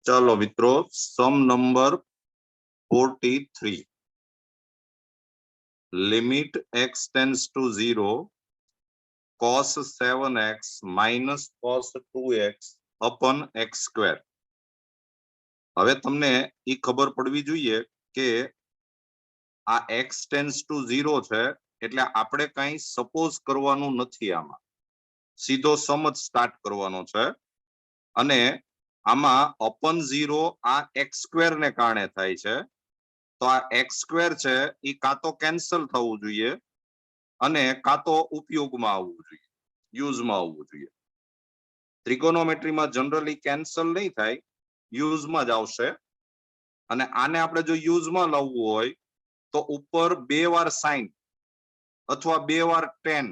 चलो मित्रों, sum number 43, limit x tends to 0 cos 7x minus cos 2x upon x square. હવે તમને ઈ ખબર પડવી જોઈએ કે આ x ટેન્ડ્સ ટુ 0 છે એટલે આપણે કઈ સપોઝ કરવાનું નથી, આમાં સીધો સમ જ સ્ટાર્ટ કરવાનો છે અને આમાં અપન 0 આ x સ્ક્વેર ને કારણે થાય છે, તો આ x સ્ક્વેર છે ઈ કાં તો કેન્સલ થવું જોઈએ અને કાં તો ઉપયોગમાં આવવું જોઈએ, યુઝમાં આવવું જોઈએ. ત્રિકોનોમેટ્રીમાં જનરલી કેન્સલ નહીં થાય, યુઝમાં જ આવશે. અને આને આપણે જો યુઝમાં લાવવું હોય તો ઉપર 2 વાર સાઇન અથવા 2 વાર tan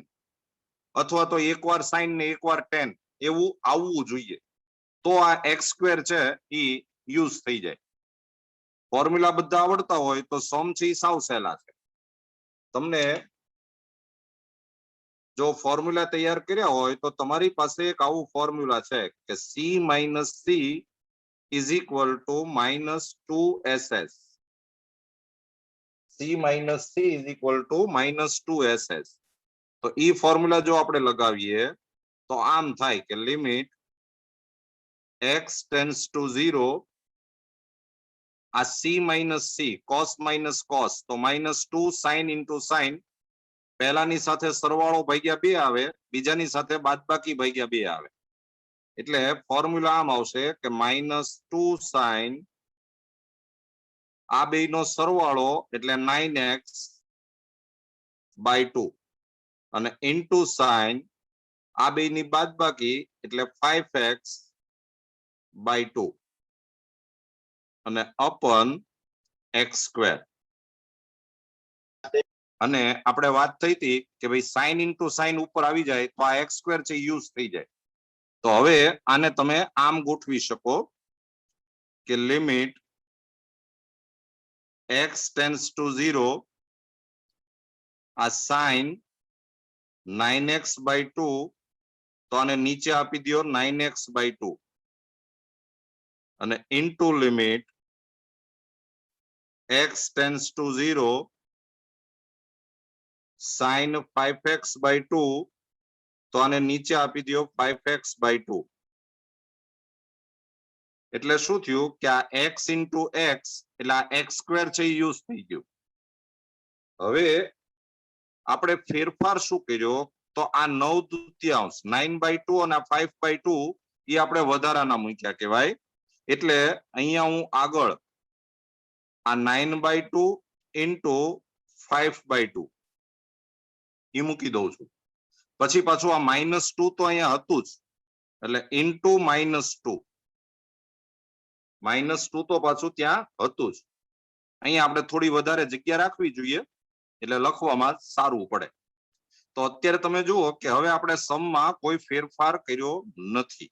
અથવા તો 1 વાર સાઇન ને 1 વાર tan એવું આવવું જોઈએ, તો આ x સ્ક્વેર છે ઈ યુઝ થઈ જાય. ફોર્મ્યુલા બધા આવડતા હોય તો સમ છે ઈ સાવ સહેલા છે. તમને જો ફોર્મ્યુલા તૈયાર કર્યા હોય તો તમારી પાસે એક આવું ફોર્મ્યુલા છે કે c - c is equal to -2ss. c - c is equal to -2ss. તો ઈ ફોર્મ્યુલા જો આપણે લગાવીએ તો આમ થાય કે લિમિટ x ટેન્ડ્સ ટુ 0 આ c - c cos - cos તો -2 sin into sin, પહેલાની સાથે સરવાળો ભાગ્યા 2 આવે, બીજાની સાથે બાદબાકી ભાગ્યા 2 આવે, એટલે ફોર્મ્યુલા આમ આવશે કે -2 sin આ બેયનો સરવાળો એટલે 9x by 2 અને ઇન્ટુ sin આ બેયની બાદબાકી એટલે 5x by 2 અને અપન x સ્ક્વેર. અને આપણે વાત થઈ હતી કે ભાઈ sin ઇન્ટુ sin ઉપર આવી જાય તો આ x સ્ક્વેર છે યુઝ થઈ જાય. તો હવે આને તમે આમ ગોઠવી શકો કે લિમિટ x ટેન્ડ્સ ટુ 0 આ sin 9x by 2 તો આને નીચે આપી દો 9x by 2 અને into limit x tends to 0 sin 5x by 2 તો આને નીચે આપી દો 5x by 2. એટલે શું થયું કે આ x into x એટલે આ x સ્ક્વેર છે એ યુઝ થઈ ગયું. હવે આપણે ફેરફાર શું કર્યો તો આ 9/2 9/2 અને 5/2 એ આપણે વધારાના મૂક્યા કહેવાય. એટલે અહીંયા હું આગળ આ 9/2 into 5/2 એ મૂકી દઉં છું. પછી પાછું આ -2 તો અહીંયા હતું જ એટલે ઇન્ટુ -2 -2 તો પાછું ત્યાં હતું જ. અહીંયા આપણે થોડી વધારે જગ્યા રાખવી જોઈએ એટલે લખવામાં સારું પડે. તો અત્યારે તમે જુઓ કે હવે આપણે સમમાં કોઈ ફેરફાર કર્યો નથી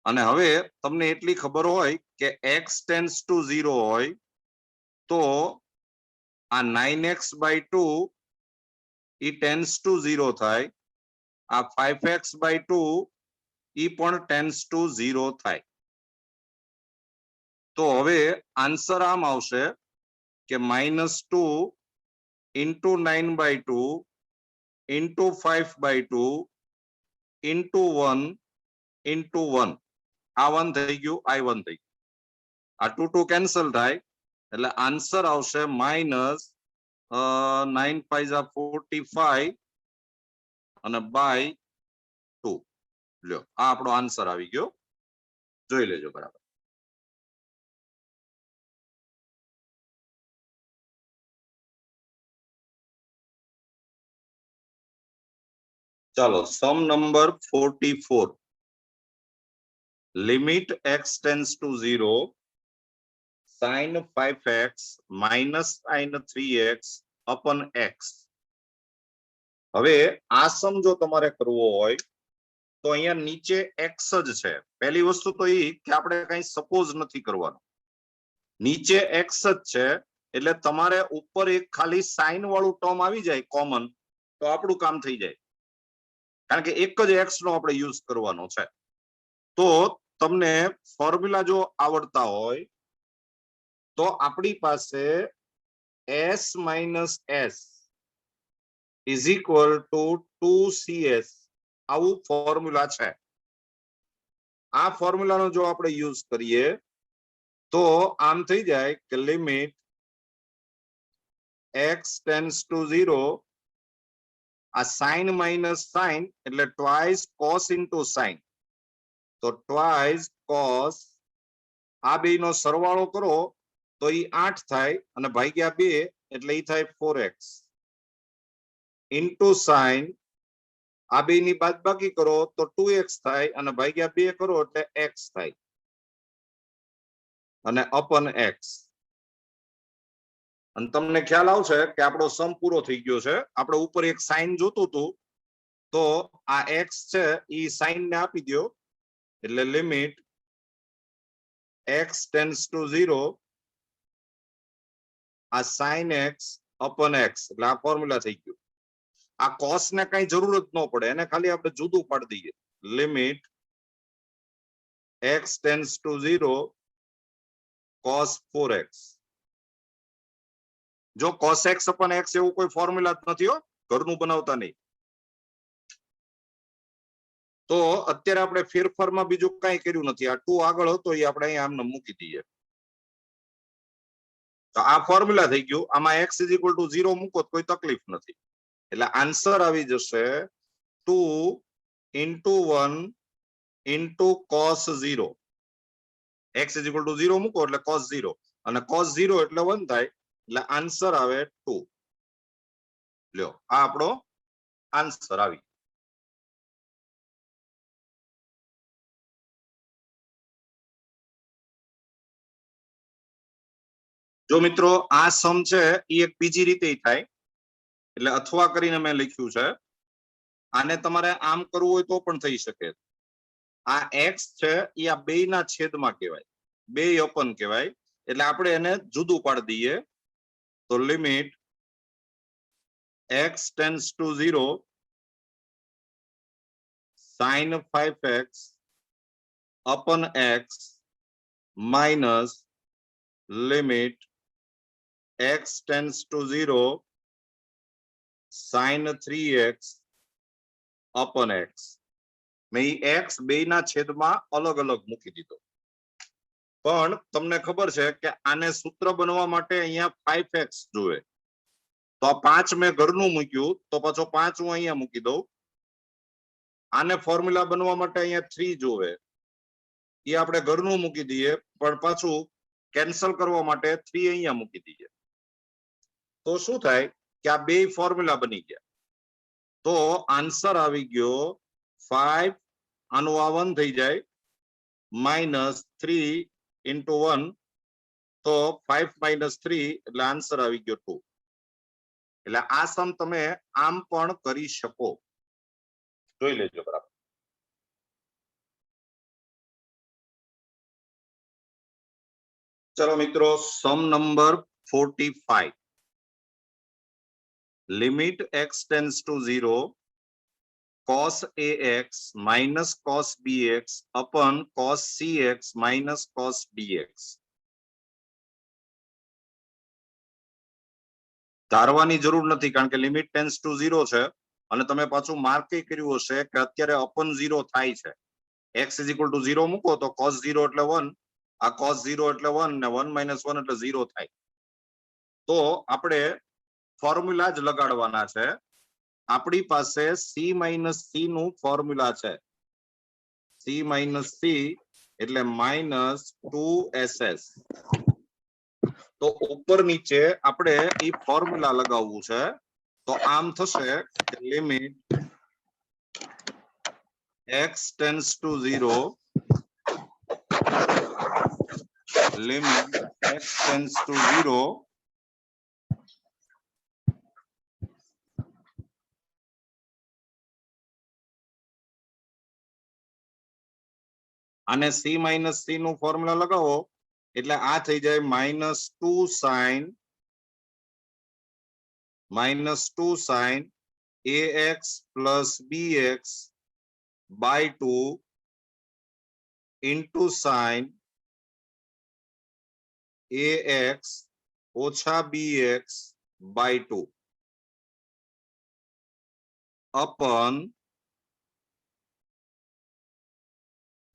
અને હવે તમને એટલી ખબર હોય કે x ટેન્ડ્સ ટુ 0 હોય તો આ 9x by 2 E tends to 0 થાય, આ 5x by 2 ઈ પણ ટેન્ડ્સ ટુ 0 થાય. તો હવે આન્સર આમ આવશે કે -2 into 9/2 into 5/2 into 1 into 1. આ 1 થઈ ગયું, આ 1 થઈ ગયું, આ 2 2 કેન્સલ થાય એટલે આન્સર આવશે -9 × 5 = 45 અને by 2. લ્યો આ આપણો આન્સર આવી ગયો, જોઈ લેજો બરાબર. ચાલો sum number 44, limit x tends to 0 sin 5x minus sin 3x upon x. હવે આ સમ જો તમારે કરવો હોય તો અહીંયા નીચે x જ છે. પહેલી વસ્તુ તો એ કે આપણે કઈ સપોઝ નથી કરવાનું, નીચે x જ છે એટલે તમારે ઉપર એક ખાલી સાઇન વાળું ટર્મ આવી જાય કોમન તો આપણું કામ થઈ જાય, કારણ કે એક જ x નો આપણે યુઝ કરવાનો છે. તો તમને ફોર્મ્યુલા જો આવડતા હોય તો આપણી પાસે s minus s is equal to 2cs આવું ફોર્મ્યુલા છે. આ ફોર્મ્યુલાનો જો આપણે યુઝ કરીએ તો આમ થઈ જાય કે લિમિટ x tends to 0 આ sin minus sin એટલે twice cos into sin તો twice cos આ બેયનો સરવાળો કરો તો ઈ 8 થાય અને ભાગ્યા 2 એટલે ઈ થાય 4x into sin આ બેયની બાદબાકી કરો તો 2x થાય અને ભાગ્યા 2 કરો એટલે x થાય અને upon x અને તમને ખ્યાલ આવશે કે આપણો સમ પૂરો થઈ ગયો છે. આપણે ઉપર એક સાઇન જોતું હતું તો આ x છે ઈ સાઇન ને આપી દો એટલે લિમિટ x tends to 0 આ sin x upon x એટલે આ ફોર્મ્યુલા થઈ ગયું. આ cos ને કઈ જરૂરત ન પડે, એને ખાલી આપણે જુદું પાડી દઈએ. Limit x tends to 0 cos 4x. જો cos x upon x એવું કોઈ ફોર્મ્યુલા નથી હો, ઘરનું બનાવતા નહીં. તો અત્યારે આપણે ફેરફારમાં બીજું કઈ કર્યું નથી. આ 2 આગળ હતો એ આપણે અહીંયા આમને મૂકી દઈએ. તો આ ફોર્મ્યુલા થઈ ગયું. આમાં x is equal to 0 મૂકો તો કોઈ તકલીફ નથી. એટલે આન્સર આવી જશે 2 into 1 into cos 0. x is equal to 0 મૂકો એટલે cos 0 અને cos 0 એટલે 1 થાય એટલે આન્સર આવે 2. લ્યો આ આપણો આન્સર આવી. જો મિત્રો આ સમ છે એ એક બીજી રીતે થાય એટલે અથવા કરીને મેં લખ્યું છે. આને તમારે આમ કરવું હોય તો પણ થઈ શકે. આ x છે એ આ બેયના છેદમાં કહેવાય, બે અપન કહેવાય એટલે આપણે એને જુદું પાડી દઈએ. તો limit x tends to 0 sin 5x upon x minus limit x tends to 0 sin 3x upon x. મેં x બેયના છેદમાં અલગ અલગ મૂકી દીધો. પણ તમને ખબર છે કે આને સૂત્ર બનવા માટે અહીંયા 5x જોઈએ. તો આ 5 મેં ઘરનું મૂક્યું તો પાછો 5 હું અહીંયા મૂકી દઉં. આને ફોર્મ્યુલા બનવા માટે અહીંયા 3 જોવે એ આપણે ઘરનું મૂકી દઈએ પણ પાછું કેન્સલ કરવા માટે 3 અહીંયા મૂકી દઈએ. તો શું થાય કે આ બે ફોર્મ્યુલા બની ગયા. તો આન્સર આવી ગયો 5 આનું આ 1 થઈ જાય minus 3 into 1 તો 5 minus 3 એટલે આન્સર આવી ગયો 2. એટલે આ સમ તમે આમ પણ કરી શકો. જોઈ લેજો બરાબર. ચલો મિત્રો sum number 45. Limit x tends to 0 cos ax minus cos bx upon cos cx minus cos dx. ધારવાની જરૂર નથી કારણ કે લિમિટ ટેન્ડ્સ ટુ 0 છે અને તમે પાછું માર્ક કર્યું હશે કે અત્યારે અપન 0 થાય છે. x is equal to 0 મૂકો તો cos 0 એટલે 1, આ cos 0 એટલે 1 ને 1 minus 1 એટલે 0 થાય. તો આપણે ફોર્મ્યુલા જ લગાડવાના છે. આપણી પાસે c minus c નું ફોર્મ્યુલા છે. c minus c એટલે minus 2ss. તો ઉપર નીચે આપણે ઈ ફોર્મ્યુલા લગાવવું છે. તો આમ થશે કે limit x tends to 0 limit x tends to 0 અને c minus c નું ફોર્મ્યુલા લગાવો એટલે આ થઈ જાય -2 sin ax plus bx by 2 into sin ax ઓછા bx by 2 upon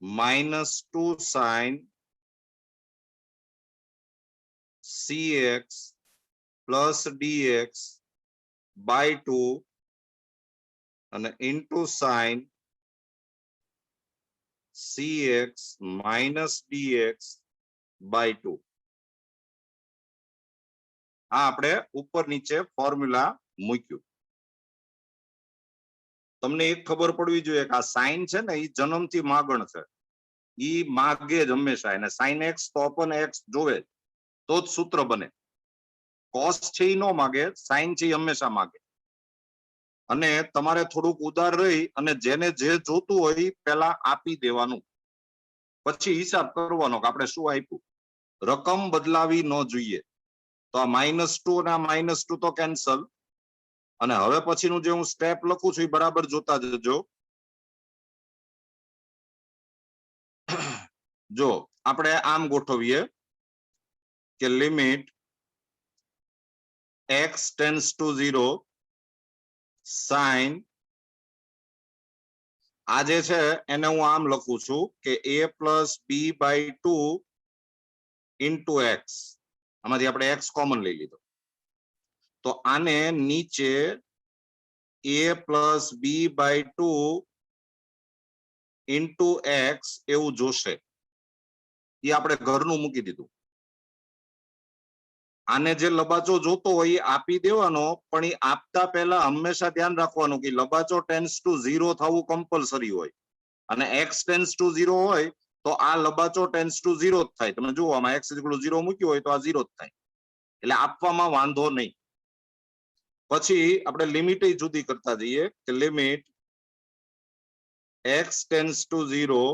-2 sin cx plus dx by 2 and into sin cx minus dx by 2. આ આપણે ઉપર નીચે ફોર્મ્યુલા મૂક્યું. તમને એક ખબર પડવી જોઈએ કે આ સાઇન છે ને એ જન્મથી માગણ છે, ઈ માગે જ હંમેશા, એને સાઇન એક્સ તો અપન એક્સ જોવે તો જ સૂત્ર બને. કોસ છે એ નો માગે, સાઇન છે એ હંમેશા માગે. અને તમારે થોડુંક ઉદાર રહી અને જેને જે જોતું હોય પેલા આપી દેવાનું, પછી હિસાબ કરવાનો કે આપણે શું આપ્યું. રકમ બદલાવી ન જોઈએ. તો આ -2 અને આ -2 તો કેન્સલ. અને હવે પછીનું જે હું સ્ટેપ લખું છું એ બરાબર જોતા જજો. જો આપણે આમ ગોઠવીએ કે limit x tends to 0 sine, આ જે છે એને હું આમ લખું છું કે a plus b by 2 into x. આમાંથી આપણે એક્સ કોમન લઈ લીધો, તો આને નીચે a plus b by 2 into x એવું જોશે. એ આપણે ઘરનું મૂકી દીધું. આને જે લબાચો જોતો હોય એ આપી દેવાનો, પણ એ આપતા પહેલા હંમેશા ધ્યાન રાખવાનું કે લબાચો ટેન્ડ્સ ટુ 0 થવું કમ્પલસરી હોય. અને x ટેન્ડ્સ ટુ 0 હોય તો આ લબાચો ટેન્ડ્સ ટુ 0 જ થાય. તમે જુઓ આમાં x 0 મૂક્યું હોય તો આ 0 જ થાય, એટલે આપવામાં વાંધો નહીં. પછી આપણે લિમિટ જુદી કરતા જઈએ કે limit x tends to 0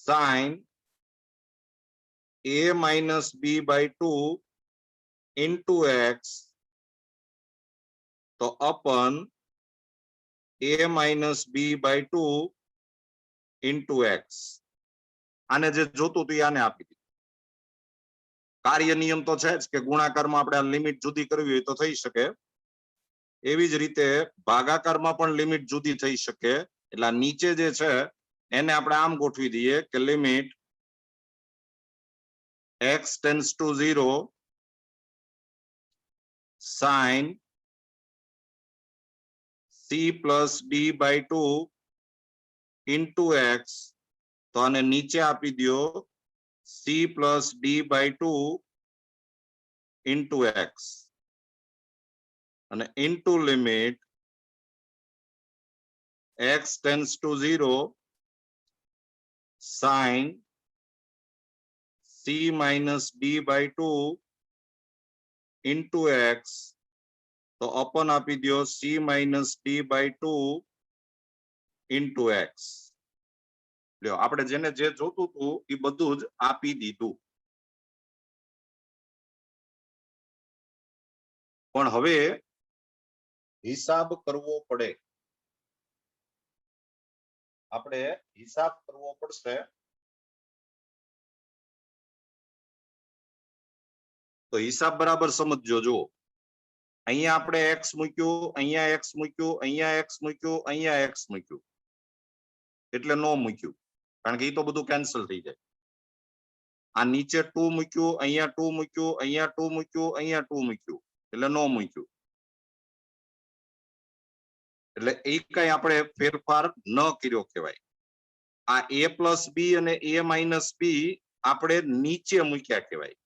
sine a minus b by 2 into x તો upon a minus b by 2 into x. આને જે જોતું હતું આને આપી દીધું. કાર્ય નિયમ તો છે જ કે ગુણાકારમાં આપણે આ લિમિટ જુદી કરવી હોય તો થઈ શકે. એવી જ રીતે ભાગાકારમાં પણ લિમિટ જુદી થઈ શકે. એટલે નીચે જે છે એને આપણે આમ ગોઠવી દઈએ કે limit x tends to 0 sin c plus d by 2 into x. તો આને નીચે આપી દો c plus d by 2 into x અને into limit x tends to 0 sin c minus d by 2 into x. તો અપન આપી દો c minus d by 2 into x. લ્યો આપણે જેને જે જોતું હતું એ બધું જ આપી દીધું. પણ હવે હિસાબ કરવો પડે. આપણે હિસાબ કરવો પડશે. તો હિસાબ બરાબર સમજજો. જુઓ અહીંયા આપણે x મૂક્યું, અહીંયા x મૂક્યું, અહીંયા x મૂક્યું, અહીંયા x મૂક્યું, એટલે નો મૂક્યું, કારણ કે એ તો બધું કેન્સલ થઈ જાય. આ નીચે 2 મૂક્યું, અહીંયા 2 મૂક્યું, અહીંયા 2 મૂક્યું, અહીંયા 2 મૂક્યું, એટલે નો મૂક્યું. એટલે એ કઈ આપણે ફેરફાર ન કર્યો કહેવાય. આ a પ્લસ b અને a માઇનસ b આપણે નીચે મૂક્યા કહેવાય.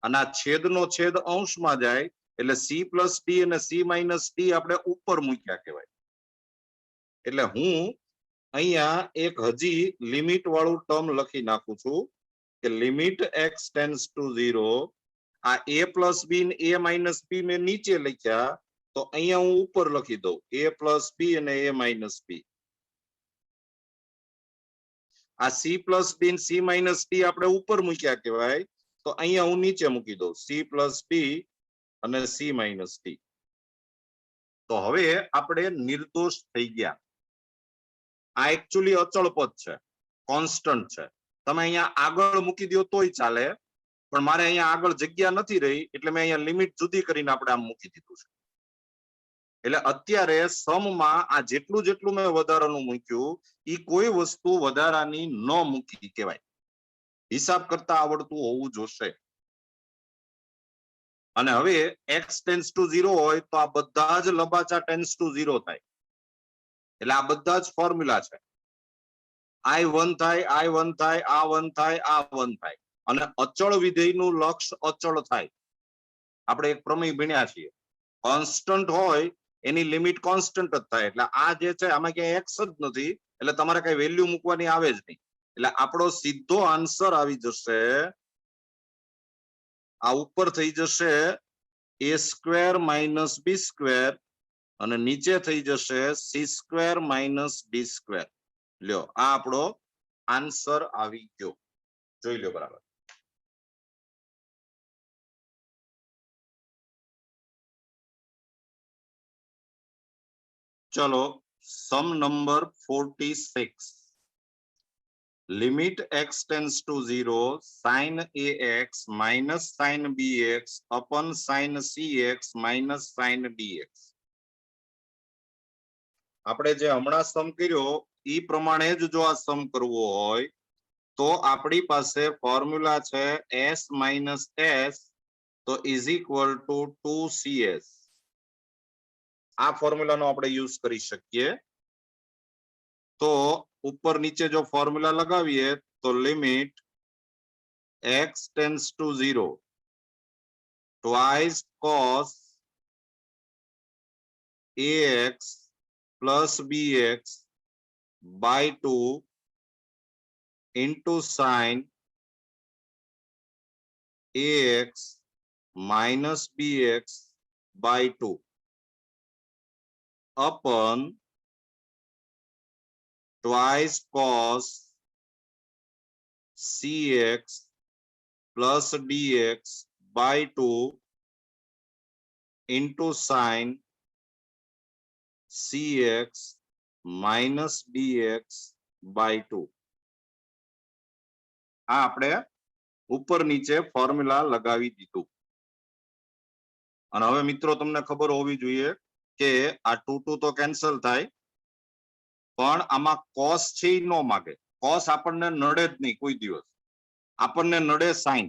અને આ છેદનો છેદ અંશમાં જાય એટલે c પ્લસ d અને c માઇનસ d આપણે ઉપર મૂક્યા કહેવાય. એટલે હું અહીંયા એક હજી લિમિટ વાળું ટર્મ લખી નાખું છું કે લિમિટ x ટેન્ડ્સ ટુ 0. આ a પ્લસ b ને a માઇનસ b મેં નીચે લખ્યા, તો અહીંયા હું ઉપર લખી દઉં a પ્લસ b અને a માઇનસ b. આ c પ્લસ d ને c માઇનસ d આપણે ઉપર મૂક્યા કહેવાય, તો અહીંયા હું નીચે મૂકી દઉં c પ્લસ d અને c માઇનસ d. તો હવે આપણે નિર્દોષ થઈ ગયા. આ એકચ્યુઅલી અચળ પદ છે, કોન્સ્ટન્ટ છે. તમે અહીંયા આગળ મૂકી દો તોય ચાલે, પણ મારે અહીંયા આગળ જગ્યા નથી રહી એટલે મેં અહીંયા લિમિટ જુદી કરીને આપણે આમ મૂકી દીધું છે. એટલે અત્યારે સમમાં આ જેટલું જેટલું મેં વધારાનું મૂક્યું એ કોઈ વસ્તુ વધારાની ન મૂકી કહેવાય. હિસાબ કરતા આવડતું હોવું જોશે. અને હવે x ટેન્સ ટુ 0 હોય તો આ બધા જ લંબાચા ટેન્સ ટુ 0 થાય. એટલે આ બધા જ ફોર્મ્યુલા છે. I1 થાય, I1 થાય, આ 1 થાય, આ 1 થાય. અને અચળ વિધેયનું લક્ષ અચળ થાય. આપણે એક પ્રમેય ભણ્યા છીએ. કોન્સ્ટન્ટ હોય એની લિમિટ કોન્સ્ટન્ટ જ થાય. એટલે આ જે છે આમાં ક્યાંય x જ નથી, એટલે તમારે કઈ વેલ્યુ મૂકવાની આવે જ નહીં. એટલે આપણો સીધો આન્સર આવી જશે, આ ઉપર થઈ જશે a square minus b square અને નીચે થઈ જશે c square minus d square. લ્યો આ આપણો આન્સર આવી ગયો. જોઈ લો બરાબર. ચલો sum number 46. Limit x tends to 0 sin ax minus sin bx upon sin cx minus sin dx. આપણે જે હમણાં સમ કર્યો એ પ્રમાણે જ જો આ સમ કરવો હોય તો આપણી પાસે ફોર્મ્યુલા છે s minus s તો is equal to 2cs. આ ફોર્મ્યુલાનો આપણે યુઝ કરી શકીએ. તો ઉપર નીચે જો ફોર્મ્યુલા લગાવીએ તો limit x tends to 0 twice cos ax plus bx by 2 into sin ax minus bx by 2 upon twice cos cx plus dx by 2 into sin cx minus dx by 2. આ આપણે ઉપર નીચે ફોર્મ્યુલા લગાવી દીધું. અને હવે મિત્રો તમને ખબર હોવી જોઈએ કે આ 2 તો કેન્સલ થાય, પણ આમાં cos છે ઈ ન માગે. cos આપણને નડે જ નહીં કોઈ દિવસ, આપણને નડે sin.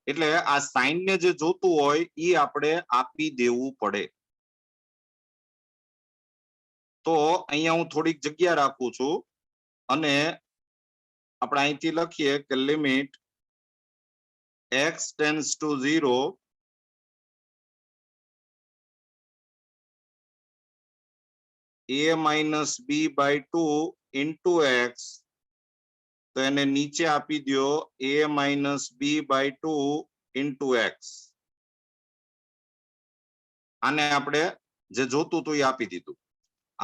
એટલે આ sin ને જે જોતું હોય ઈ આપણે આપી દેવું પડે. તો અહીંયા હું થોડીક જગ્યા રાખું છું અને આપણે અહીંથી લખીએ કે limit x tends to 0 a minus b by 2 into x. તો એને નીચે આપી દો a minus b by 2 into x. આને આપણે જે જોતું હતું એ આપી દીધું.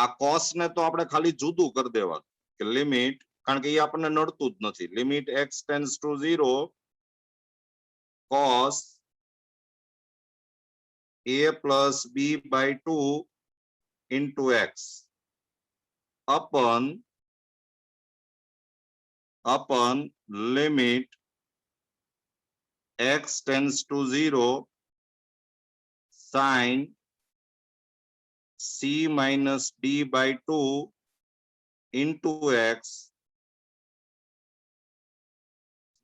આ cos ને તો આપણે ખાલી જુદું કરી દેવાનું કે લિમિટ, કારણ કે એ આપણને નડતું જ નથી. Limit x tends to 0 cos a plus b by 2 into x upon limit x tends to 0 sin c minus d by 2 into x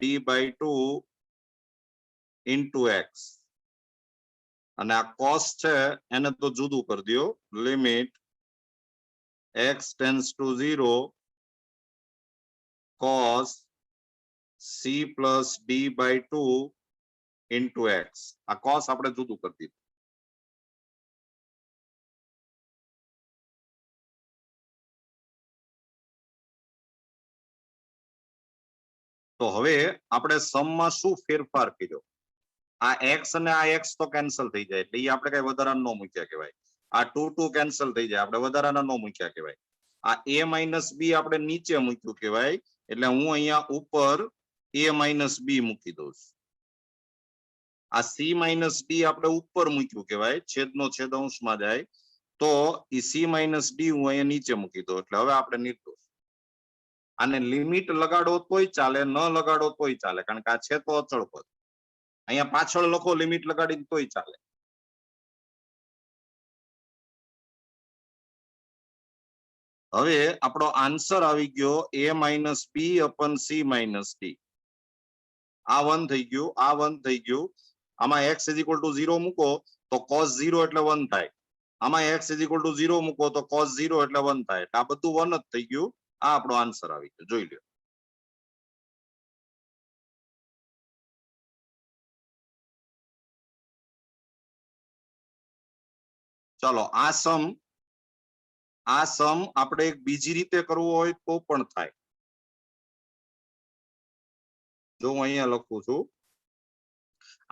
d by 2 into x. અને આ cos છે એને તો જુદું કરી દો. Limit x tends to 0 cos c plus d by 2 into x. આ cos આપણે જુદું કરી દીધું. તો હવે આપણે સમમાં શું ફેરફાર કર્યો? આ x અને આ x તો કેન્સલ થઈ જાય એટલે એ આપણે કઈ વધારાના ન મૂક્યા કહેવાય. આ 2 કેન્સલ થઈ જાય, આપણે વધારાના ન મૂક્યા કહેવાય. આ a minus b આપણે નીચે મૂક્યું કહેવાય, એટલે હું અહીંયા ઉપર a minus b મૂકી દઉં છું. આ c minus d આપણે ઉપર મૂક્યું કહેવાય, છેદનો છેદ અંશમાં જાય. તો ઈ c માઇનસ ડી હું અહીંયા નીચે મૂકી દઉં એટલે હવે આપણે નિર્દોષ. આને લિમિટ લગાડો તોય ચાલે, ન લગાડો તોય ચાલે, કારણ કે આ છે તો અચળ પદ. અહીંયા પાછળ લખો લિમિટ લગાડીને તોય ચાલે. હવે આપણો આન્સર આવી ગયો a minus B upon C minus D. આ 1 થઈ ગયું, આ 1 થઈ ગયું. આમાં x ઇઝ ઇક્વલ ટુ 0 મૂકો તો cos 0 એટલે 1 થાય. આમાં x ઇઝ ઇક્વલ ટુ 0 મૂકો તો cos 0 એટલે 1 થાય. એટલે આ બધું 1 જ થઈ ગયું. આ આપણો આન્સર આવી ગયો, જોઈ લ્યો. ચલો આ સમ આપણે એક બીજી રીતે કરવો હોય તો પણ થાય. જો હું અહીંયા લખું છું,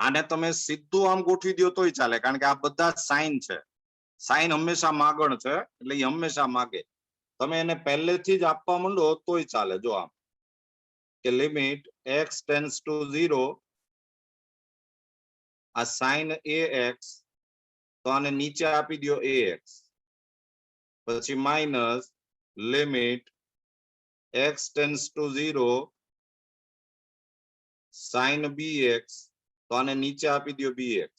આને તમે સીધું આમ ગોઠવી દો તોય ચાલે, કારણ કે આ બધા સાઇન છે. સાઇન હંમેશા માગણ છે એટલે એ હંમેશા માગે. તમે એને પહેલેથી જ આપવા માંડો તોય ચાલે. જો આમ કે લિમિટ x ટેન્ડ્સ ટુ 0, આ સાઇન ax, તો આને નીચે આપી દો ax, પછી minus limit x tends to 0 sine bx, તો આને નીચે આપી દો bx,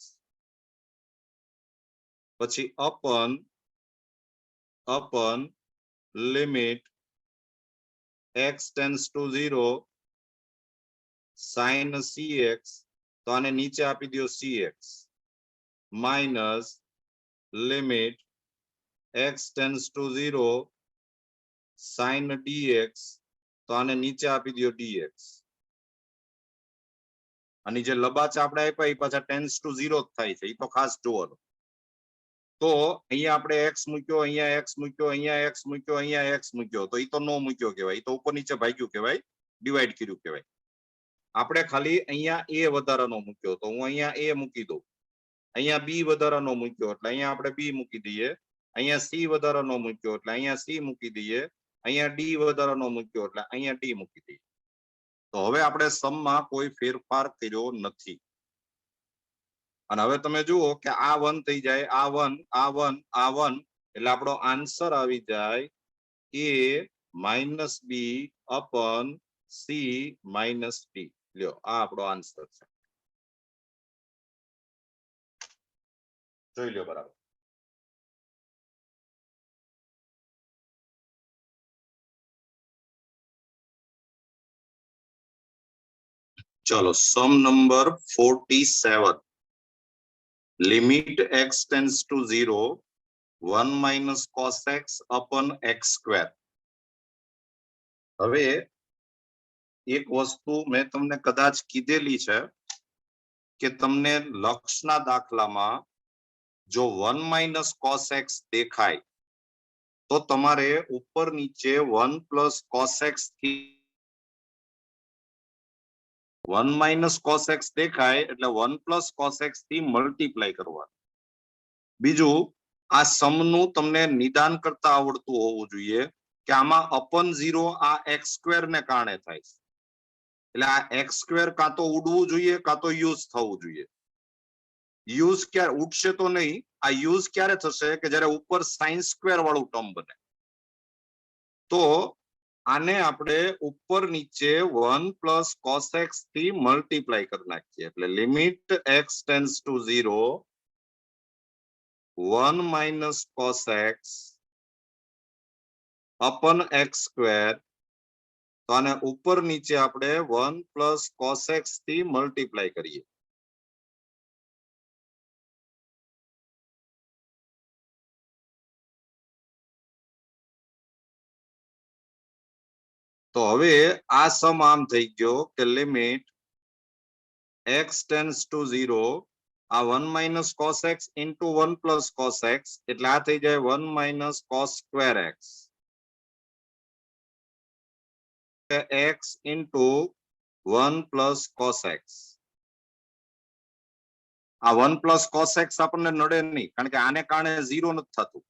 પછી upon limit x tends to 0 sine cx, તો આને નીચે આપી દો cx, minus limit x tends to 0 sine dx, તો આને નીચે આપી દો dx. અને જે લબાચ આપણે આપ્યા એ પાછા ટેન્ડ્સ ટુ 0 થાય છે, એ તો ખાસ જોવાનું. તો અહીંયા આપણે x મૂક્યો, અહીંયા x મૂક્યો, અહીંયા x મૂક્યો, અહીંયા x મૂક્યો, તો એ તો નો મૂક્યો કહેવાય, એ તો ઉપર નીચે ભાગ્યું કહેવાય, ડિવાઈડ કર્યું કહેવાય. આપણે ખાલી અહીંયા a વધારાનો મૂક્યો તો હું અહીંયા a મૂકી દઉં. અહીંયા b વધારાનો મૂક્યો એટલે અહીંયા આપણે b મૂકી દઈએ. અહીંયા c વધારાનો મૂક્યો એટલે અહીંયા c મૂકી દઈએ. અહીંયા d વધારાનો મૂક્યો એટલે અહીંયા d મૂકી દઈએ. તો હવે આપણે સમમાં કોઈ ફેરફાર કર્યો નથી. અને હવે તમે જુઓ કે આ 1 થઈ જાય, આ 1, આ 1, આ 1, એટલે આપણો આન્સર આવી જાય a minus B upon C minus D. લ્યો આ આપણો આન્સર છે, જોઈ લ્યો બરાબર. ચલો sum number 47. Limit x tends to 0 1 minus cos x upon x square. હવે એક વસ્તુ મેં તમને કદાચ કીધેલી છે કે તમને લક્ષના દાખલામાં જો 1 માઇનસ cos x દેખાય તો તમારે ઉપર નીચે 1 પ્લસ cos x થી 1 માઇનસ cos x દેખાય એટલે 1 પ્લસ cos x થી મલ્ટીપ્લાય કરવાનું. બીજું આ સમનું તમને નિદાન કરતા આવડતું હોવું જોઈએ કે આમાં અપન 0 આ x સ્ક્વેર ને કારણે થાય છે, એટલે આ x સ્ક્વેર કાં તો ઉડવું જોઈએ કાં તો યુઝ થવું જોઈએ. યુઝ ક્યારે ઉડશે તો નહીં, આ યુઝ ક્યારે થશે કે જ્યારે ઉપર સાઇન સ્ક્વેર વાળું ટર્મ બને. તો આને આપણે ઉપર નીચે 1 પ્લસ cos x થી મલ્ટીપ્લાય કરી નાખીએ એટલે limit x tends to 0 1 minus cos x upon x square, તો આને ઉપર નીચે આપણે 1 પ્લસ cos x થી મલ્ટીપ્લાય કરીએ. તો હવે આ સમ આમ થઈ ગયો કે લિમિટ x ટેન્ડ્સ ટુ 0 આ 1 minus cos x into 1 plus cos x, એટલે આ થઈ જાય 1 minus cos square x, x into 1 plus cos x. આ 1 પ્લસ cos x આપણને નડે નહીં, કારણ કે આને કારણે 0 નથી થતું.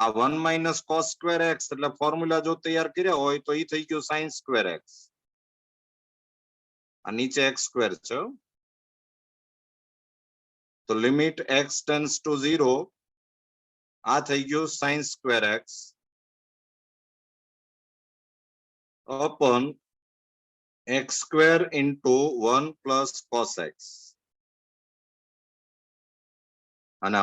આ 1 માઇનસ cos સ્ક્વેર x એટલે ફોર્મ્યુલા જો તૈયાર કર્યા હોય તો એ થઈ ગયું sin સ્ક્વેર x. આ નીચે x સ્ક્વેર છે. તો લિમિટ x ટેન્ડ્સ ટુ 0 આ થઈ ગયું sin square x upon x square into 1 plus cos x. અને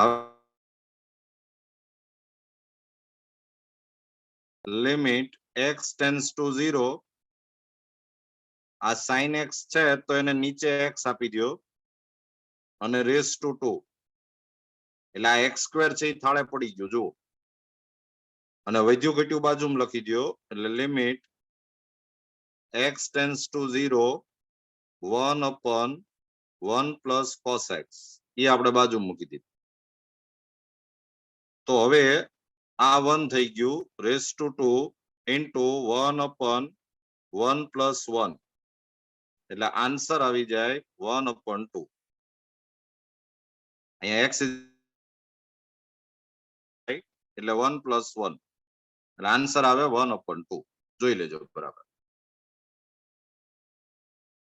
લિમિટ x tends to 0, આ sin x છે તો એને નીચે x આપી દો અને રેસ ટુ 2, એટલે આ x સ્ક્વેર છે એ થાળે પડી ગયો જો, અને વધ્યું ઘટ્યું બાજુમાં લખી દો, એટલે limit x tends to 0 1 upon 1 plus cos x, એ આપણે બાજુ મૂકી દીધું. તો હવે આ 1 થઈ ગયું raise to 2 into 1 upon 1 plus 1, એટલે આન્સર આવી જાય 1 upon 2. અહીંયા x એટલે 1 plus 1, એટલે આન્સર આવે 1 upon 2. જોઈ લેજો બરાબર.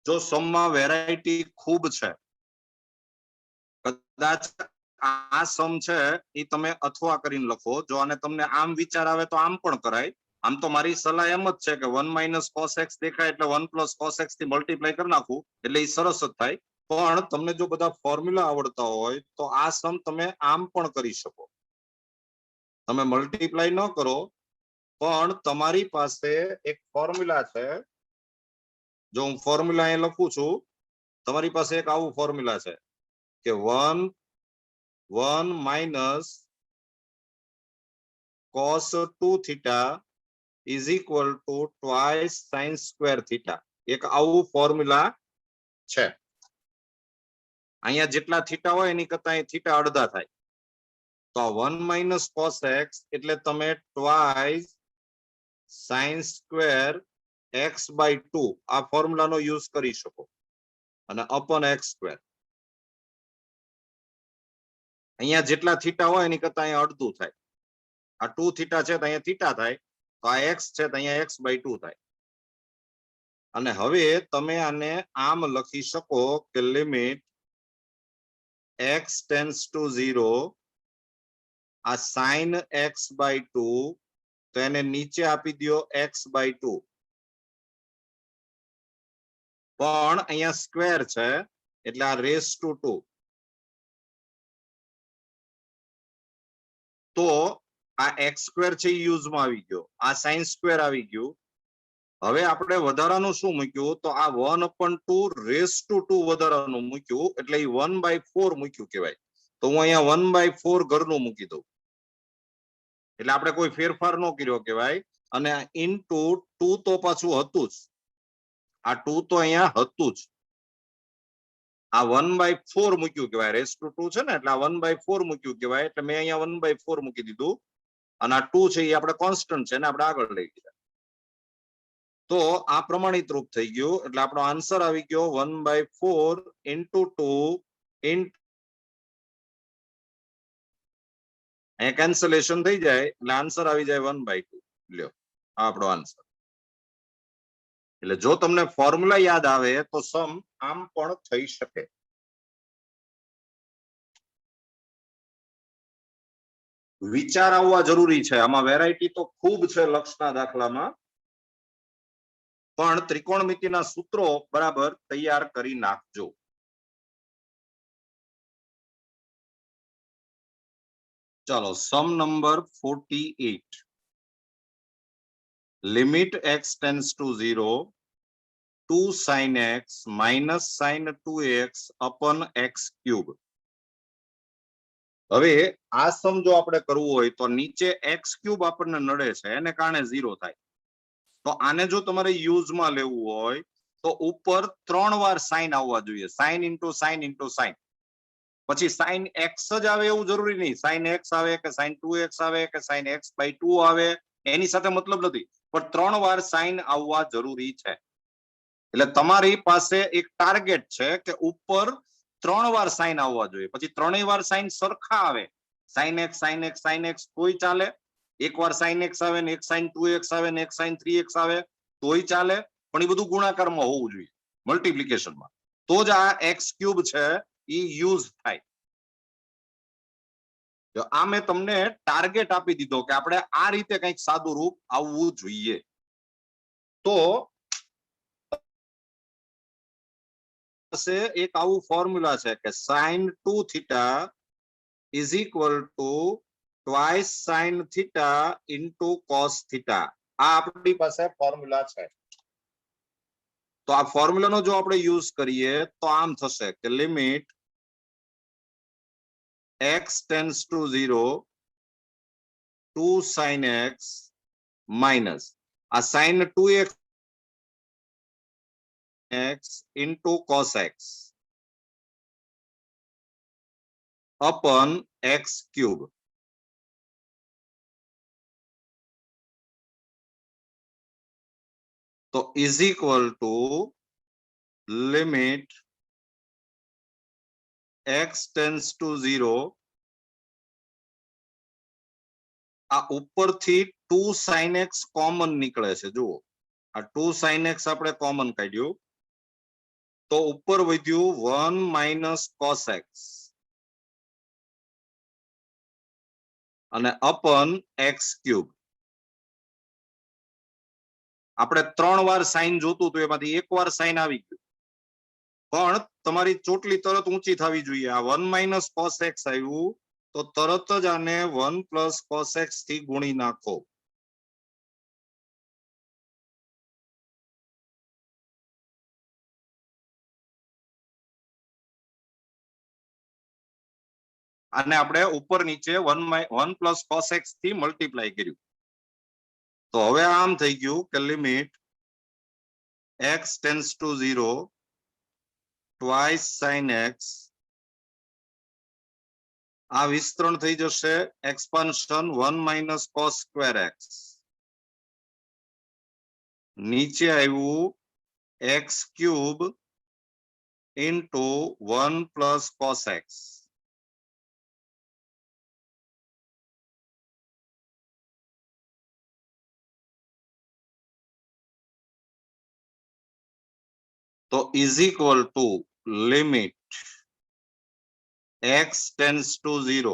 જો સમમાં વેરાયટી ખૂબ છે, કદાચ આ સમ છે એ તમે અથવા કરીને લખો, જો આને તમને આમ વિચાર આવે તો આમ પણ કરાય. આમ તો મારી સલાહ એમ જ છે કે 1 minus cos x દેખાય એટલે 1 plus cos x થી મલ્ટીપ્લાય કરી નાખું એટલે એ સરસ જ થાય. પણ તમને જો બધા ફોર્મ્યુલા આવડતા હોય તો આ સમ તમે આમ પણ કરી શકો. તમે મલ્ટીપ્લાય ન કરો પણ તમારી પાસે એક ફોર્મ્યુલા છે, જો હું ફોર્મ્યુલા અહીં લખું છું, તમારી પાસે એક આવું ફોર્મ્યુલા છે કે 1 minus cos 2 theta is equal to twice sin square theta. એક આવું ફોર્મ્યુલા છે. અહીંયા જેટલા થીટા હોય એની કરતા અહીં થીટા અડધા થાય. તો 1 minus cos x એટલે તમે twice sin square x by 2 આ ફોર્મ્યુલાનો યુઝ કરી શકો, અને upon x square. અહીંયા જેટલા થીટા હોય એની કરતા અહીંયા અડધું થાય. આ 2 થીટા છે તો અહીંયા થીટા થાય, તો આ x છે તો અહીંયા x by 2 થાય. અને હવે તમે આને આમ લખી શકો કે લિમિટ x tends to 0, આ sin x by 2, તો એને નીચે આપી દો x by 2, પણ અહીંયા સ્ક્વેર છે એટલે આ રેસ ટુ 2. તો આ x સ્ક્વેર છે એ યુઝમાં આવી ગયો, આ sin સ્ક્વેર આવી ગયું. હવે આપણે વધારાનું શું મૂક્યું, તો આ 1 upon 2 રેસ ટુ 2 વધારાનું મૂક્યું, એટલે એ 1 by 4 મૂક્યું કહેવાય. તો હું અહીંયા 1 by 4 ઘરનું મૂકી દઉં, એટલે આપણે કોઈ ફેરફાર ન કર્યો કહેવાય. અને ઇન્ટુ 2 તો પાછું હતું જ, આ 2 તો અહીંયા હતું જ. આ 1 by 4 મૂક્યું કહેવાય, રેસ ટુ 2 છે ને એટલે આ 1 by 4 મૂક્યું કહેવાય, એટલે મેં અહીંયા 1 by 4 મૂકી દીધું. અને આ 2 છે એ આપણે કોન્સ્ટન્ટ છે ને આપણે આગળ લઈ ગયા. તો આ પ્રમાણિત રૂપ થઈ ગયું, એટલે આપણો આન્સર આવી ગયો 1 by 4 into 2 into, અહીંયા કેન્સલેશન થઈ જાય એટલે આન્સર આવી જાય 1 by 2. લ્યો આ આપણો આન્સર. એટલે જો તમને ફોર્મ્યુલા યાદ આવે તો સમ આમ પણ થઈ શકે. વિચાર આવવા જરૂરી છે. આમાં વેરાયટી તો ખૂબ છે લક્ષના દાખલામાં, પણ ત્રિકોણમિતિના સૂત્રો બરાબર તૈયાર કરી નાખજો. ચાલો sum number 48. Limit x tends to 0 2 sin x minus sin 2x upon x cube. હવે આ સમ જો આપણે કરવું હોય તો નીચે x ક્યુબ આપણને નડે છે એને કારણે 0 થાય. તો આને જો તમારે યુઝમાં લેવું હોય તો ઉપર 3 વાર સાઇન આવવા જોઈએ, sine into sine into sine. પછી સાઇન x જ આવે એવું જરૂરી નહીં, સાઇન x આવે કે સાઇન 2x આવે કે સાઇન x by 2 આવે, એની સાથે મતલબ નથી, પણ 3 વાર સાઇન આવવા જરૂરી છે. એટલે તમારી પાસે એક ટાર્ગેટ છે કે ઉપર 3 વાર સાઇન આવવા જોઈએ. પછી 3 વાર સાઇન સરખા આવે, sine x sine x sine x તોય ચાલે, એક વાર સાઇન x આવે ને એક સાઇન 2x આવે ને એક સાઇન 3x આવે તોય ચાલે, પણ એ બધું ગુણાકારમાં હોવું જોઈએ, મલ્ટીપ્લિકેશનમાં. તો જ આ x ક્યુબ છે એ યુઝ થાય. તો આ મેં તમને ટાર્ગેટ આપી દીધો કે આપણે આ રીતે કંઈક સાદું રૂપ આવવું જોઈએ. તો એક આવું ફોર્મ્યુલા છે કે sin 2 theta is equal to twice sin theta into cos theta. આ આપણી પાસે ફોર્મ્યુલા છે. તો આ ફોર્મ્યુલાનો જો આપણે યુઝ કરીએ તો આમ થશે કે limit x tends to 0 2 sin x minus આ sin 2x x into cos x upon x cube. તો is equal to limit x tends to 0 આ ઉપરથી 2 sin x કોમન નીકળે છે. જુઓ આ 2 sin x આપણે કોમન કાઢ્યું તો ઉપર વધ્યું 1 minus cos x અને upon x cube. આપણે 3 વાર સાઇન જોતું તો એમાંથી એક વાર સાઇન આવી ગયું પણ તમારી ચોટલી તરત ઊંચી થવી જોઈએ. આ 1 minus cos x આવ્યું તો તરત જ આને 1 plus cos x થી ગુણી નાખો. આને આપણે ઉપર નીચે 1 plus cos x થી મલ્ટીપ્લાય કર્યું તો હવે આમ થઈ ગયું કે limit x tends to 0 twice sin x આ વિસ્તરણ થઈ જશે expansion 1 minus cos square x નીચે આવ્યું x cube into 1 plus cos x. તો is equal to limit x tends to 0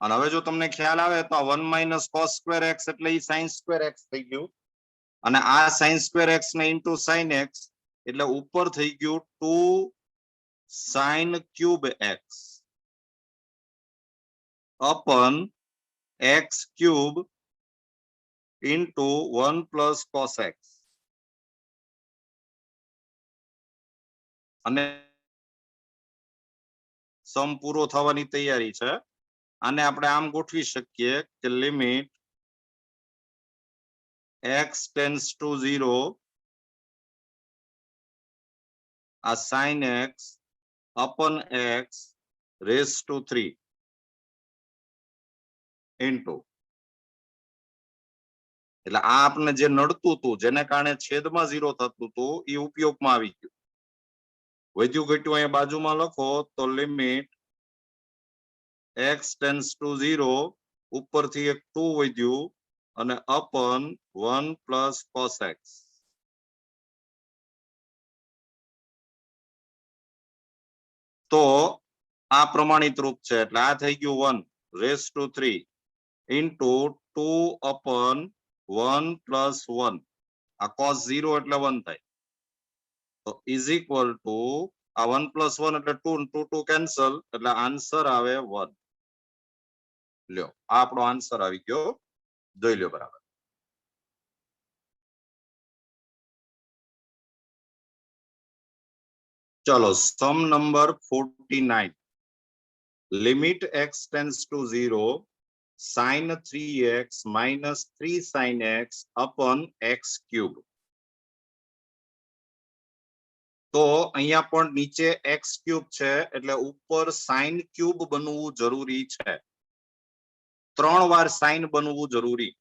અને હવે જો તમને ખ્યાલ આવે તો 1 minus cos square x એટલે ઈ sin square x થઈ ગયું અને આ sin square x ને into sin x એટલે ઉપર થઈ ગયું 2 sin cube x upon x cube into 1 plus cos x. અને સમ પૂરો થવાની તૈયારી છે. આને આપણે આમ ગોઠવી શકીએ કે લિમિટ x tends to 0 આ sin x upon x raised to 3 into એટલે આ આપણે જે નડતું હતું જેને કારણે છેદમાં 0 થતું હતું એ ઉપયોગમાં આવી ગયું. વધ્યું ઘટ્યું અહીંયા બાજુમાં લખો તો લિમિટ x tends to 0 ઉપરથી એક 2 વધ્યું અને upon 1 plus cos x. તો આ પ્રમાણિત રૂપ છે એટલે આ થઈ ગયું 1 raised to 3 into 2 upon 1 plus 1 આ cos 0 એટલે 1 થાય તો is equal to આ 1 plus 1 એટલે 2 2 2 કેન્સલ એટલે આન્સર આવે 1. લ્યો આ આપણો આન્સર આવી ગયો. જોઈ લ્યો બરાબર. ચલો sum number 49 limit x tends to 0 sin 3x minus 3 sin x upon x cube. તો અહીંયા પણ નીચે x cube છે એટલે ઉપર sin cube બનવું જરૂરી છે. 3 વાર sin બનવું જરૂરી.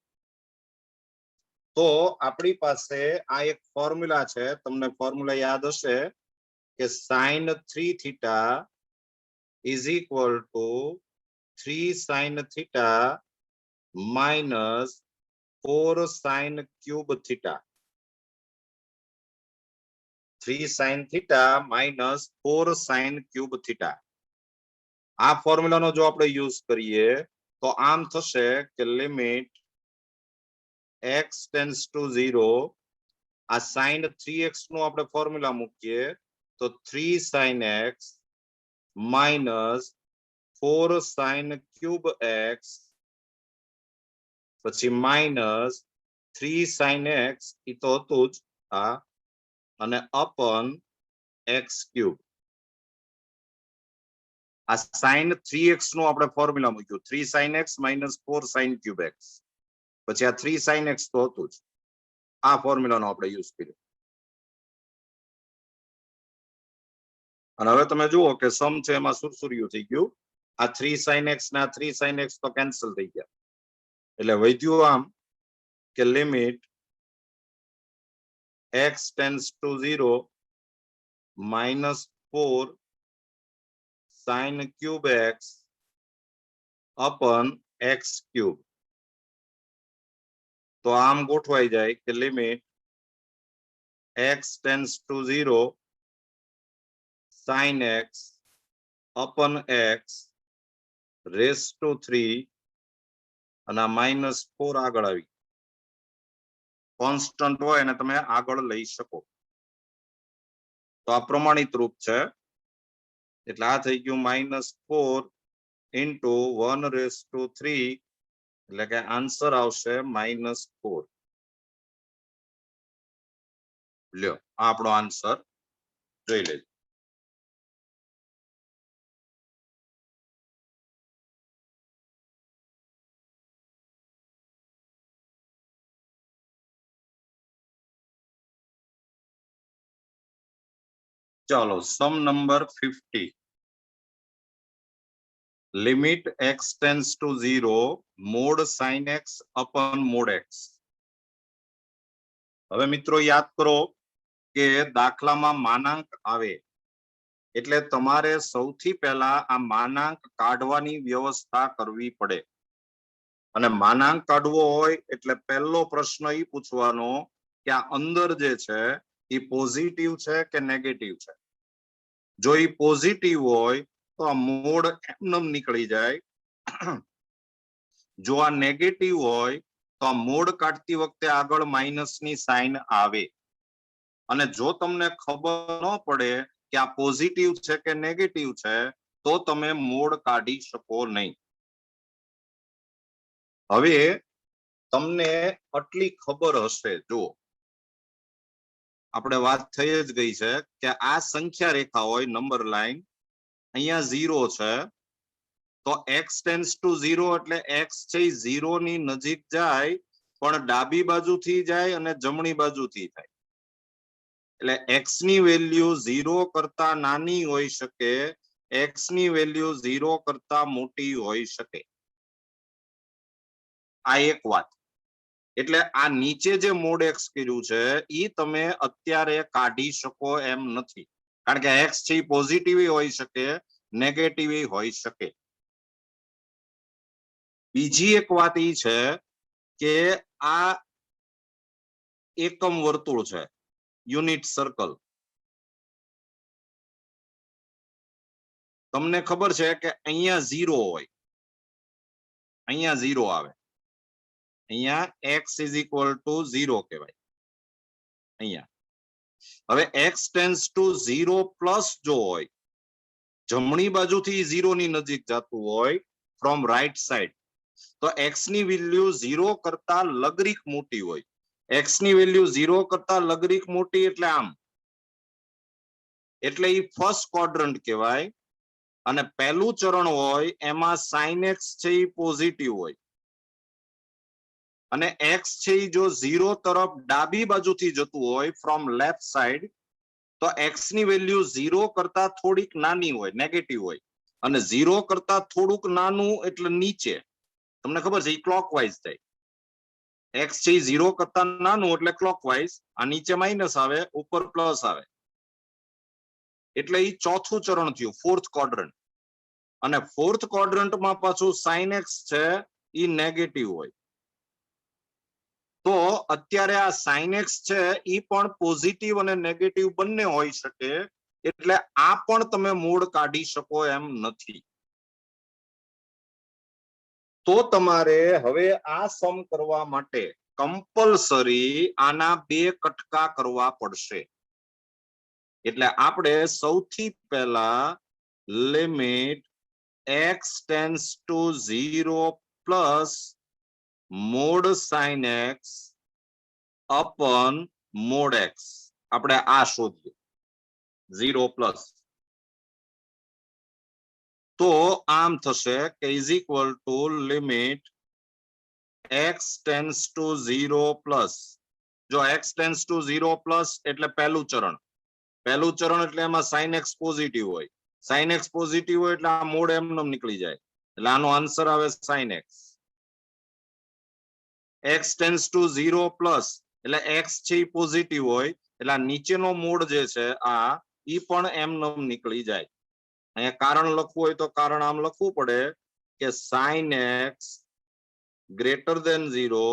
તો આપણી પાસે આ એક ફોર્મ્યુલા છે તમને ફોર્મ્યુલા યાદ હશે કે sin 3 theta is equal to 3 sin theta minus 4 sin cube theta. 3 sin theta minus 4 sin cube theta. આ ફોર્મ્યુલાનો જો આપણે યુઝ કરીએ તો આમ થશે કે લિમિટ x ટેન્ડ્સ ટુ 0 આ sin 3x નું આપણે ફોર્મ્યુલા મૂકીએ તો 3 sin x minus 4 sin cube x પછી minus 3 sin x એ તો હતું જ આ અને upon x cube આ sin 3x નું આપણે ફોર્મ્યુલા મૂક્યું 3 sin x minus 4 sin cube x પછી આ 3 sin x તો હતું જ આ ફોર્મ્યુલાનો આપણે યુઝ કર્યો અને હવે તમે જુઓ કે સમ છે એમાં સુરસુર્યું થઈ ગયું આ 3 sin x ના 3 sin x તો કેન્સલ થઈ ગયા એટલે વધ્યું આમ કે limit x tends to 0 minus 4 sin cube x upon x cube તો આમ ગોઠવાઈ જાય કે limit x tends to 0 sin x upon x raised to 3 અને minus 4 આગળ આવી કોન્સ્ટન્ટ હોય અને તમે આગળ લઈ શકો તો આ પ્રમાણિત રૂપ છે એટલે આ થઈ ગયું -4 into 1 raised to 3 એટલે કે આન્સર આવશે -4 લ્યો આ આપણો આન્સર જોઈ લેજો ચાલો sum number 50 limit x tends to 0 mod sin x upon mod x હવે મિત્રો યાદ કરો કે દાખલામાં માનાંક આવે એટલે તમારે સૌથી પહેલા આ માનાંક કાઢવાની વ્યવસ્થા કરવી પડે અને માનાંક કાઢવો હોય એટલે પહેલો પ્રશ્ન એ પૂછવાનો કે આ અંદર જે છે એ પોઝિટિવ છે કે નેગેટિવ છે જો એ પોઝિટિવ હોય તો આ મોડ એમનેમ નીકળી જાય જો આ નેગેટિવ હોય તો આ મોડ કાઢતી વખતે આગળ માઇનસ ની સાઇન આવે અને જો તમને ખબર ન પડે કે આ પોઝિટિવ છે કે નેગેટિવ છે તો તમે મોડ કાઢી શકો નહીં હવે તમને આટલી ખબર હશે જો આપણે વાત થઈ જ ગઈ છે કે આ સંખ્યા રેખા હોય નંબર લાઈન અહીંયા 0 છે તો x ટેન્ડ્સ ટુ 0 એટલે x છે 0 ની નજીક જાય પણ ડાબી બાજુથી જાય અને જમણી બાજુથી થાય એટલે x ની વેલ્યુ 0 કરતા નાની હોઈ શકે x ની વેલ્યુ 0 કરતા મોટી હોઈ શકે આ એક વાત એટલે આ નીચે જે મોડ x કર્યું છે ઈ તમે અત્યારે કાઢી શકો એમ નથી કારણ કે x છે પોઝિટિવ હોઈ શકે નેગેટિવ હોઈ શકે બીજી એક વાત ઈ છે કે આ એકમ વર્તુળ છે યુનિટ સર્કલ તમને ખબર છે કે અહીંયા 0 હોય અહીંયા 0 આવે અહીંયા x is equal to 0 કહેવાય અહીંયા હવે x tends to 0 plus જો હોય જમણી બાજુથી 0 ની નજીક જતું હોય from right side તો x ની વેલ્યુ 0 કરતા લઘુત્તમ મોટી હોય x ની વેલ્યુ 0 કરતા લઘુત્તમ મોટી એટલે આમ એટલે ઈ ફર્સ્ટ ક્વોડ્રન્ટ કહેવાય અને પહેલું ચરણ હોય એમાં sin x છે ઈ પોઝિટિવ હોય અને x છે જો 0 તરફ ડાબી બાજુથી જતું હોય ફ્રોમ લેફ્ટ સાઈડ તો x ની વેલ્યુ 0 કરતા થોડીક નાની હોય નેગેટિવ હોય અને 0 કરતા થોડુંક નાનું એટલે નીચે તમને ખબર છે ઈ ક્લોકવાઇઝ થાય x છે 0 કરતા નાનું એટલે ક્લોકવાઇઝ આ નીચે માઈનસ આવે ઉપર પ્લસ આવે એટલે ઈ ચોથું ચરણ થયું ફોર્થ ક્વોડ્રન્ટ અને ફોર્થ ક્વોડ્રન્ટમાં પાછું sin x છે ઈ નેગેટિવ હોય તો અત્યારે આ sin x છે ઈ પણ પોઝિટિવ અને નેગેટિવ બંને હોઈ શકે એટલે આ પણ તમે મૂળ કાઢી શકો એમ નથી તો તમારે હવે આ સમ કરવા માટે કમ્પલસરી આના બે કટકા કરવા પડશે. એટલે આપણે સૌથી પહેલા limit x tends to 0 plus mod sin x upon mod x આપણે આ શોધીએ 0 પ્લસ. તો આમ થશે કે is equal to limit x tends to 0 plus. જો x ટેન્ડ્સ ટુ 0 પ્લસ એટલે પહેલું ચરણ એટલે એમાં sin x પોઝિટિવ હોય. sin x પોઝિટિવ હોય એટલે આ મોડ એમનેમ નીકળી જાય. એટલે આનો આન્સર આવે sin x. x tends to 0 plus એટલે x છે એ પોઝિટિવ હોય એટલે આ નીચેનો મોડ જે છે આ ઈ પણ એમનેમ નીકળી જાય. અહીંયા કારણ લખવું હોય તો કારણ આમ લખવું પડે કે sin x greater than 0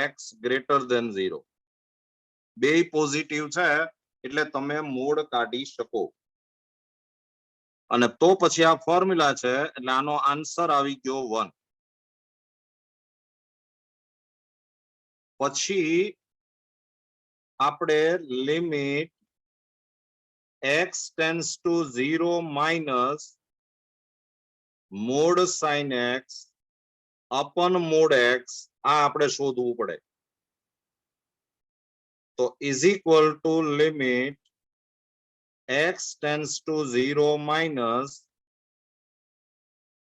x greater than 0 બે પોઝિટિવ છે એટલે તમે મોડ કાઢી શકો. અને તો પછી આ ફોર્મ્યુલા છે એટલે આનો આન્સર આવી ગયો 1. પછી આપણે limit x tends to 0 minus mod sin x upon mod x આ આપણે શોધવું પડે. તો is equal to limit x tends to 0 minus,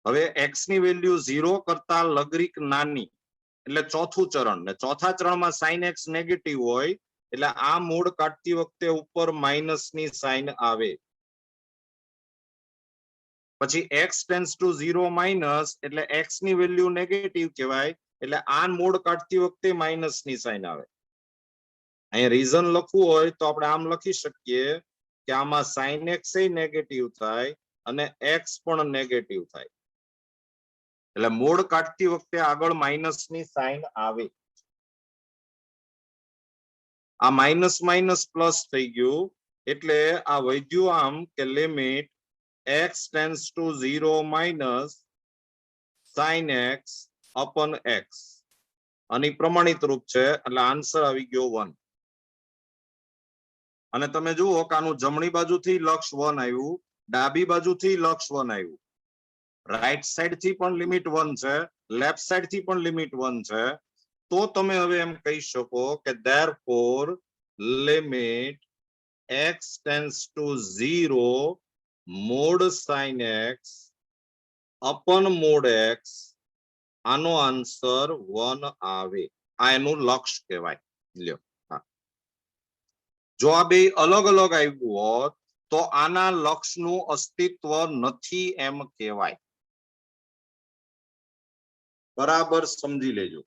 હવે x ની વેલ્યુ 0 કરતા લઘુત્તમ નાની એટલે ચોથું ચરણ, ને ચોથા ચરણમાં sin x નેગેટિવ હોય એટલે આ મોડ કાઢતી વખતે ઉપર માઇનસ ની સાઇન આવે. પછી x ટેન્ડ્સ ટુ 0 માઇનસ એટલે x ની વેલ્યુ નેગેટિવ કહેવાય એટલે આ મોડ કાઢતી વખતે માઇનસ ની સાઇન આવે. અહીંયા રીઝન લખવું હોય તો આપણે આમ લખી શકીએ કે આમાં sin x એ નેગેટિવ થાય અને x પણ નેગેટિવ થાય એટલે મોડ કાઢતી વખતે આગળ માઇનસ ની સાઇન આવે. આ માઇનસ માઇનસ પ્લસ થઈ ગયું એટલે આ વધ્યું આમ કે limit x tends to 0 minus sin x upon x આની પ્રમાણિત રૂપ છે એટલે આન્સર આવી ગયો 1. અને તમે જુઓ કે આનું જમણી બાજુથી લક્ષ 1 આવ્યું, ડાબી બાજુથી લક્ષ 1 આવ્યું. રાઈટ સાઈડ થી પણ લિમિટ 1 છે, લેફ્ટ સાઈડ થી પણ લિમિટ 1 છે. તો તમે હવે એમ કહી શકો કે therefore limit x tends to 0 mod sin x upon mod x આનો આન્સર 1 આવે. આ એનું લક્ષ કહેવાય. લ્યો, જો આ બે અલગ અલગ આવ્યું હોત તો આના લક્ષનું અસ્તિત્વ નથી એમ કહેવાય. બરાબર સમજી લેજો.